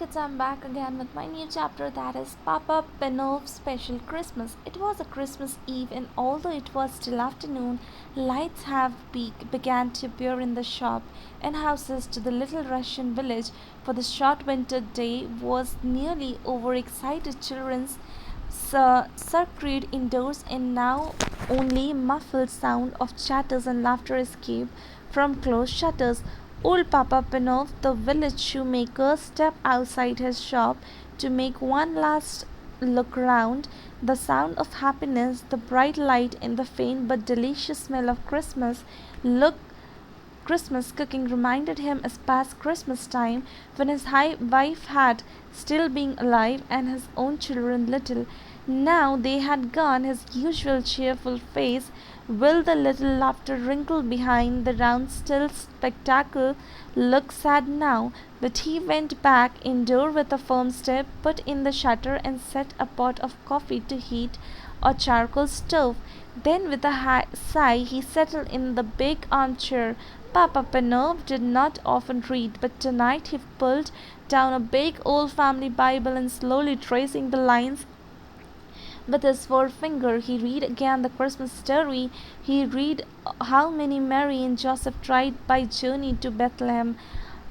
kids, I'm back again with my new chapter that is Papa PANOV'S Special Christmas. It was a Christmas Eve, and although it was still afternoon, lights began to appear in the shop and houses to the little Russian village, for the short winter day was nearly over. Excited children circled indoors, and now only muffled sound of chatters and laughter escaped from closed shutters. Old Papa Panov, the village shoemaker, stepped outside his shop to make one last look round. The sound of happiness, the bright light, and the faint but delicious smell of look Christmas cooking reminded him of past Christmas time when his wife had still been alive and his own children little. Now they had gone. His usual cheerful face will the little laughter wrinkle behind the round still spectacle look sad now, but he went back indoor with a firm step, put in the shutter and set a pot of coffee to heat a charcoal stove. Then with a sigh he settled in the big armchair. Papa Panov did not often read, but tonight he pulled down a big old family Bible and slowly tracing the lines with his forefinger, he read again the Christmas story. He read how many Mary and Joseph tried by journey to Bethlehem,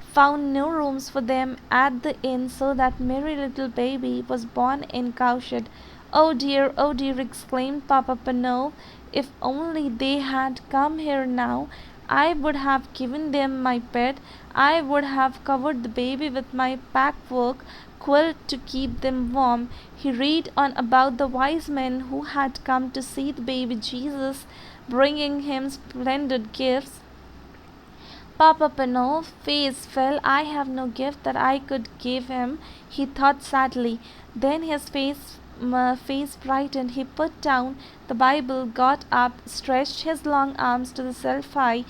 found no rooms for them at the inn, so that Mary little baby was born in cowshed. Oh dear, exclaimed Papa Panov. If only they had come here now, I would have given them my pet. I would have covered the baby with my packwork quilt to keep them warm. He read on about the wise men who had come to see the baby Jesus, bringing him splendid gifts. Papa Panov's face fell. I have no gift that I could give him, he thought sadly. Then his face brightened. He put down the Bible, got up, stretched his long arms to the selfie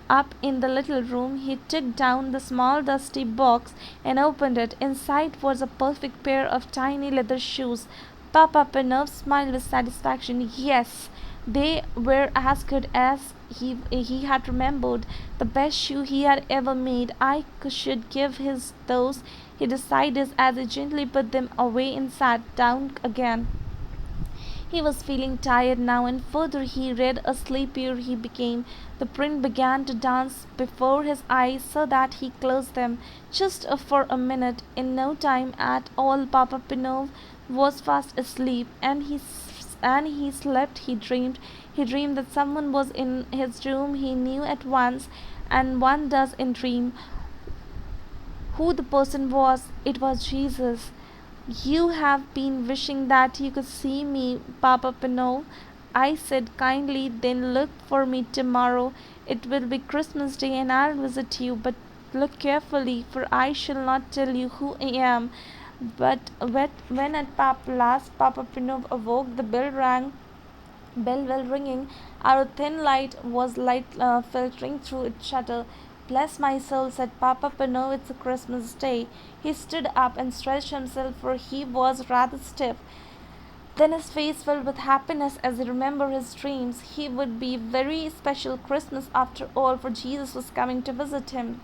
up in the little room. He took down the small dusty box and opened it. Inside was a perfect pair of tiny leather shoes. Papa Panov smiled with satisfaction. Yes, they were as good as he had remembered. The best shoe he had ever made. I should give his those, he decided as he gently put them away and sat down again. He was feeling tired now, and further he read, a sleepier he became. The print began to dance before his eyes, so that he closed them just for a minute. In no time at all, Papa Pinov was fast asleep, and he slept. He dreamed that someone was in his room. He knew at once, and one does in dream, who the person was. It was Jesus. You have been wishing that you could see me, Papa Pinot, I said kindly. Then look for me tomorrow. It will be Christmas Day and I'll visit you, but look carefully, for I shall not tell you who I am. When at last Papa Pinot awoke, the bell well ringing. Our thin light was filtering through its shutter. Bless my soul, said Papa Pinot, it's a Christmas Day. He stood up and stretched himself, for he was rather stiff. Then his face filled with happiness as he remembered his dreams. He would be very special Christmas after all, for Jesus was coming to visit him.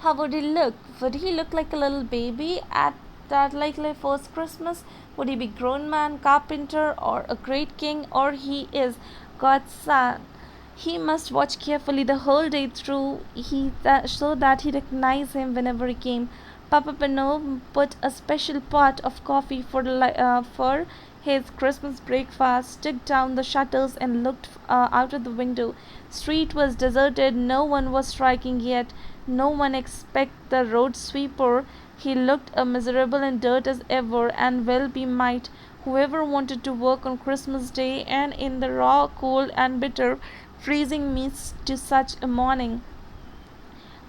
How would he look? Would he look like a little baby at that likely first Christmas? Would he be grown man, carpenter, or a great king? Or he is God's son? He must watch carefully the whole day through, so that he recognized him whenever he came. Papa Pinot put a special pot of coffee for his Christmas breakfast, took down the shutters, and looked out of the window. Street was deserted. No one was striking yet. No one except the road sweeper. He looked as miserable in dirt as ever, and well be might. Whoever wanted to work on Christmas Day, and in the raw, cold, and bitter freezing mist to such a morning.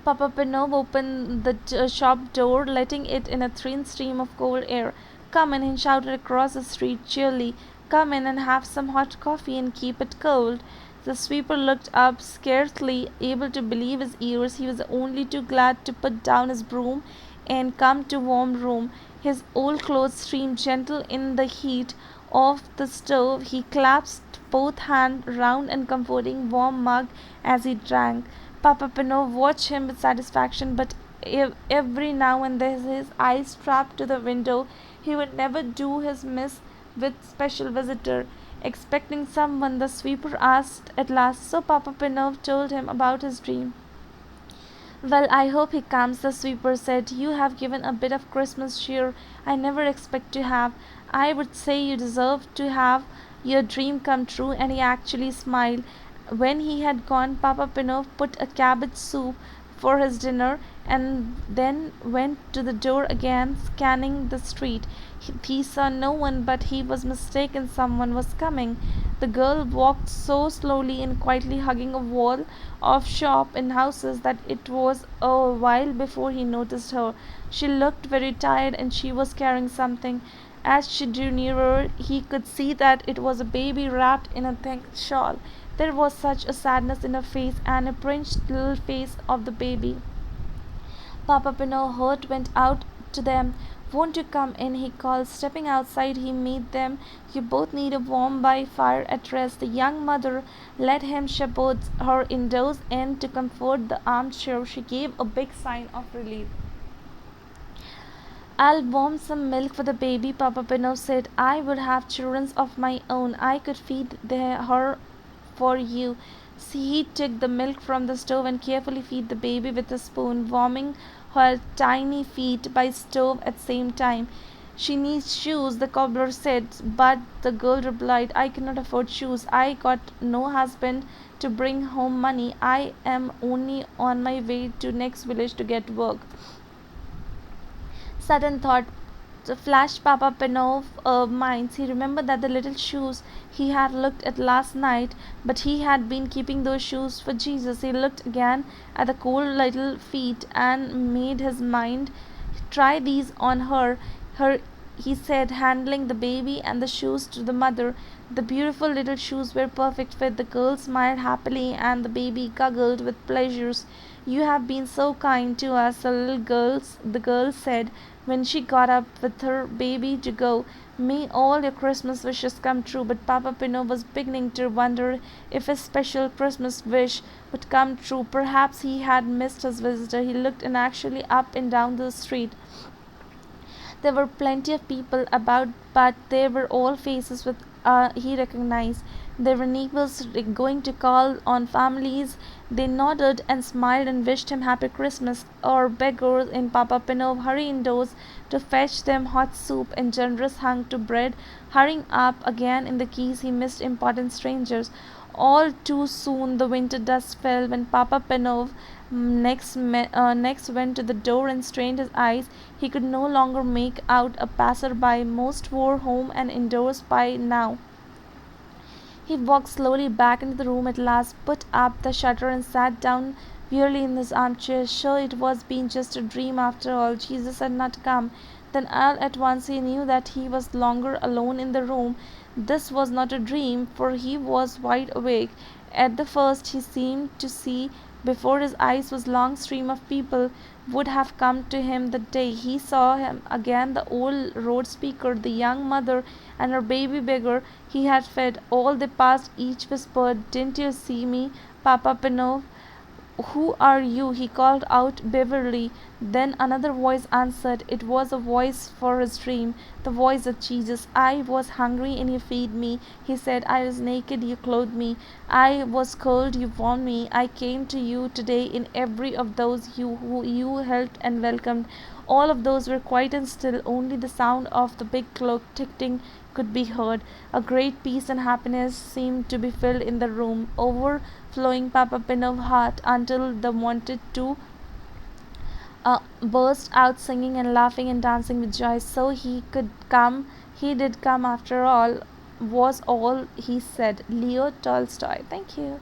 Papa Pinov opened the shop door, letting it in a thin stream of cold air. Come in, he shouted across the street cheerily. Come in and have some hot coffee and keep it cold. The sweeper looked up, scarcely able to believe his ears. He was only too glad to put down his broom and come to warm room. His old clothes streamed gentle in the heat of the stove. He clasped both hands round and comforting warm mug as he drank. Papa Pinot watched him with satisfaction, but every now and then, his eyes strapped to the window. He would never do his miss with special visitor. Expecting someone, the sweeper asked at last. So Papa Pinov told him about his dream. Well, I hope he comes, the sweeper said. You have given a bit of Christmas cheer I never expect to have. I would say you deserve to have your dream come true, and he actually smiled. When he had gone, Papa Pinov put a cabbage soup for his dinner and then went to the door again, scanning the street. He saw no one, but he was mistaken someone was coming. The girl walked so slowly and quietly, hugging a wall of shop and houses, that it was a while before he noticed her. She looked very tired and she was carrying something. As she drew nearer, he could see that it was a baby wrapped in a thick shawl. There was such a sadness in her face, and a pinched little face of the baby. Papa Pino's heart went out to them. Won't you come in? He called. Stepping outside, he met them. You both need a warm by fire at rest. The young mother led him shepherd her indoors, and to comfort the armchair, she gave a big sign of relief. I'll warm some milk for the baby, Papa Pino said. I would have children of my own. I could feed her for you. See, he took the milk from the stove and carefully fed the baby with a spoon, warming her tiny feet by stove at the same time. She needs shoes, the cobbler said, but the girl replied, I cannot afford shoes. I got no husband to bring home money. I am only on my way to next village to get work. Sudden thought flashed Papa Penov's mind. He remembered that the little shoes he had looked at last night, but he had been keeping those shoes for Jesus. He looked again at the cold little feet and made his mind try these on her, he said, handling the baby and the shoes to the mother. The beautiful little shoes were perfect fit. The girl smiled happily and the baby guggled with pleasures. You have been so kind to us, the girl said when she got up with her baby to go. May all your Christmas wishes come true. But Papa Pino was beginning to wonder if his special Christmas wish would come true. Perhaps he had missed his visitor. He looked inactually up and down the street. There were plenty of people about, but they were all faces with he recognized. They were neighbors going to call on families. They nodded and smiled and wished him happy Christmas, or beggars in Papa Pinov hurry indoors to fetch them hot soup and generous hung to bread. Hurrying up again in the keys, he missed important strangers. All too soon the winter dust fell when Papa Penov next went to the door and strained his eyes. He could no longer make out a passer-by. Most were home and indoors by now. He walked slowly back into the room at last, put up the shutter and sat down wearily in his armchair. Sure, it was been just a dream after all. Jesus had not come. Then all at once he knew that he was longer alone in the room. This was not a dream, for he was wide awake. At the first he seemed to see before his eyes was long stream of people would have come to him that day. He saw him again, the old road speaker, the young mother and her baby beggar he had fed. All they passed, each whispered, Didn't you see me, Papa Pinov? Who are you? He called out Beverly. Then another voice answered. It was a voice for his dream, the voice of Jesus. I was hungry and you fed me, he said. I was naked, you clothed me. I was cold, you warmed me. I came to you today in every of those you who you helped and welcomed. All of those were quiet and still. Only the sound of the big clock ticking could be heard. A great peace and happiness seemed to be filled in the room, overflowing Papa Pinov's heart until they wanted to burst out singing and laughing and dancing with joy. So he did come after all, was all he said. Leo Tolstoy. Thank you.